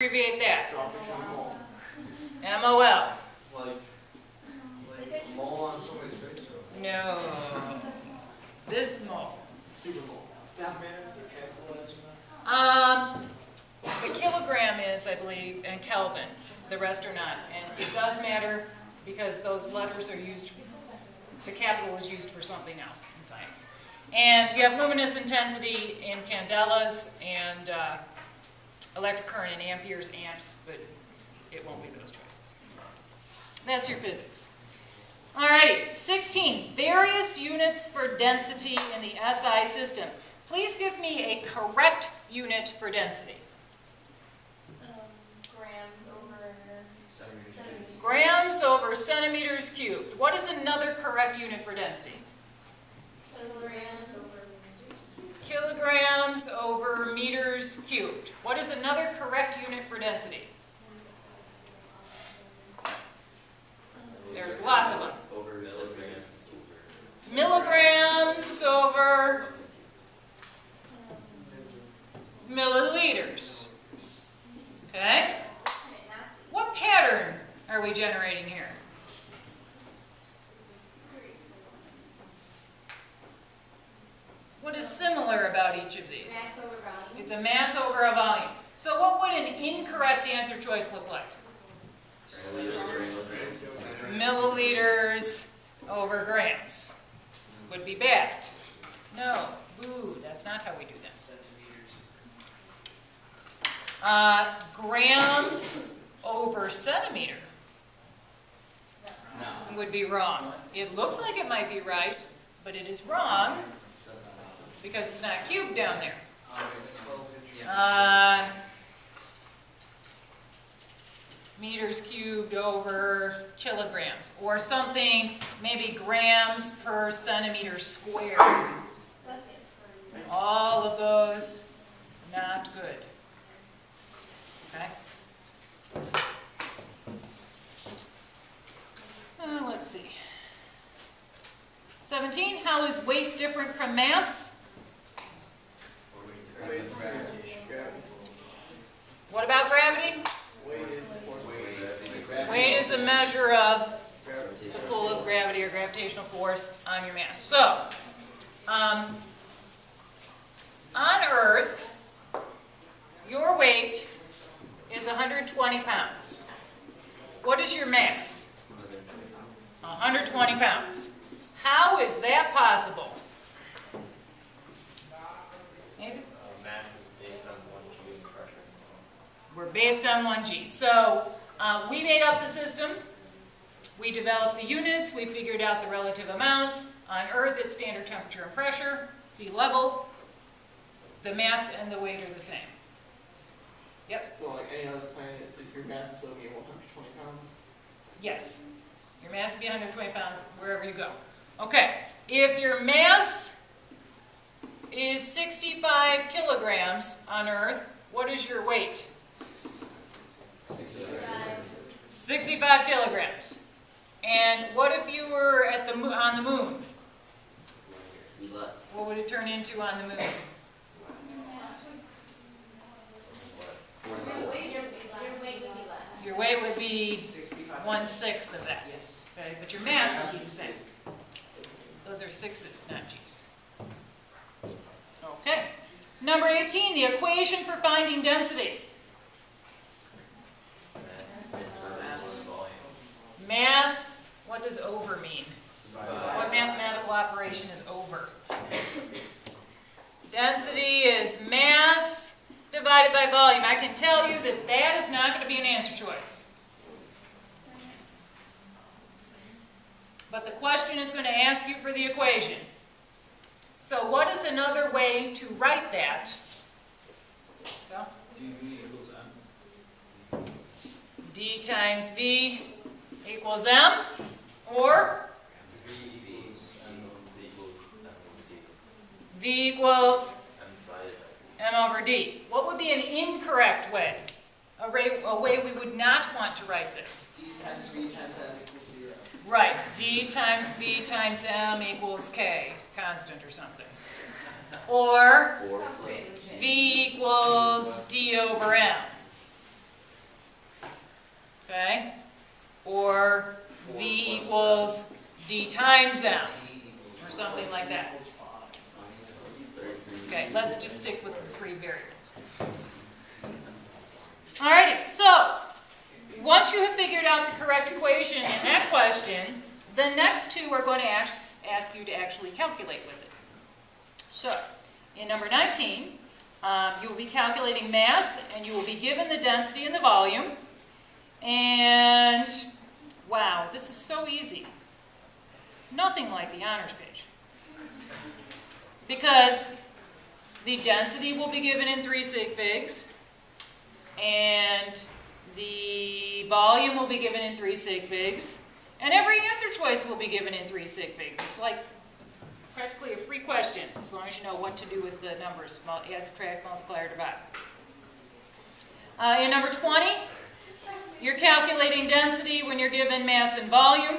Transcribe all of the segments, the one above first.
abbreviate that? mole. MOL. Like mole on somebody's face? No. This mole. Super mole. Does it matter if they're capitalized or not? The kilogram is, I believe, and Kelvin. The rest are not. And it does matter because those letters are used, the capital is used for something else in science. And you have luminous intensity in candelas and electric current in amperes, amps, but it won't be those choices. That's your physics. Alrighty, 16, various units for density in the SI system. Please give me a correct unit for density. Grams over centimeters cubed. What is another correct unit for density? Kilograms over meters cubed. What is another correct unit for density? There's lots of them. Milligrams over milliliters. Okay? What pattern are we generating here? What is similar about each of these? Mass over volume. It's a mass over a volume. So what would an incorrect answer choice look like? Milliliters over grams. Would be bad. No. Boo, that's not how we do that. Grams over centimeter. No. Would be wrong. It looks like it might be right, but it is wrong because it's not cubed down there. Meters cubed over kilograms, or something, maybe grams per centimeter squared. All of those, not good. Okay? Let's see. 17, how is weight different from mass? What about gravity? Weight is a measure of the pull of gravity or gravitational force on your mass. So, on Earth, your weight is 120 pounds. What is your mass? 120 pounds. How is that possible? Maybe? Mass is based on 1G in pressure. We're based on 1G. So we made up the system. We developed the units. We figured out the relative amounts. On Earth, it's standard temperature and pressure, sea level. The mass and the weight are the same. Yep. So like any other planet, your mass is still going to be 120 pounds? Yes. Your mass will be 120 pounds wherever you go. Okay. If your mass is 65 kilograms on Earth, what is your weight? 65 kilograms. And what if you were at on the moon? Less. What would it turn into on the moon? Your weight would be 1/6 of that. Okay, but your mass would be the same. Those are sixes, not G's. Okay. Number 18, the equation for finding density. Mass, what does over mean? What mathematical operation is over? Density is mass divided by volume. I can tell you that that is not going to be an answer choice. But the question is going to ask you for the equation. So what is another way to write that? So, dV equals M. D times V equals M, or V equals M over D. What would be an incorrect way? A way we would not want to write this? D times V times M equals 0. Right. D times V times M equals K, constant or something. Or V equals D over M. okay? Or V equals D times M, or something like that. Okay, let's just stick with the three variables. Alrighty, so once you have figured out the correct equation in that question, the next two are going to ask you to actually calculate with it. So, in number 19, you will be calculating mass, and you will be given the density and the volume. And, wow, this is so easy. Nothing like the honors page. Because the density will be given in 3 sig figs, and the volume will be given in 3 sig figs, and every answer choice will be given in 3 sig figs. It's like practically a free question, as long as you know what to do with the numbers. Add, subtract, multiply, or divide. In number 20, you're calculating density when you're given mass and volume.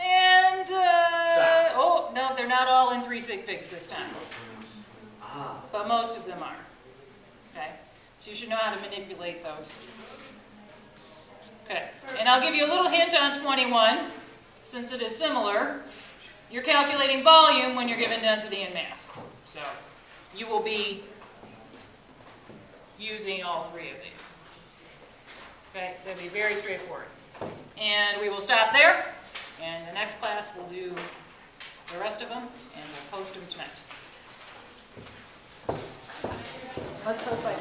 And, oh, no, they're not all in 3 sig figs this time. But most of them are. Okay, so you should know how to manipulate those. Okay, and I'll give you a little hint on 21, since it is similar. You're calculating volume when you're given density and mass. So you will be using all 3 of these. Okay, that'll be very straightforward. And we will stop there, and the next class we'll do the rest of them, and we'll post them tonight. Let's hope I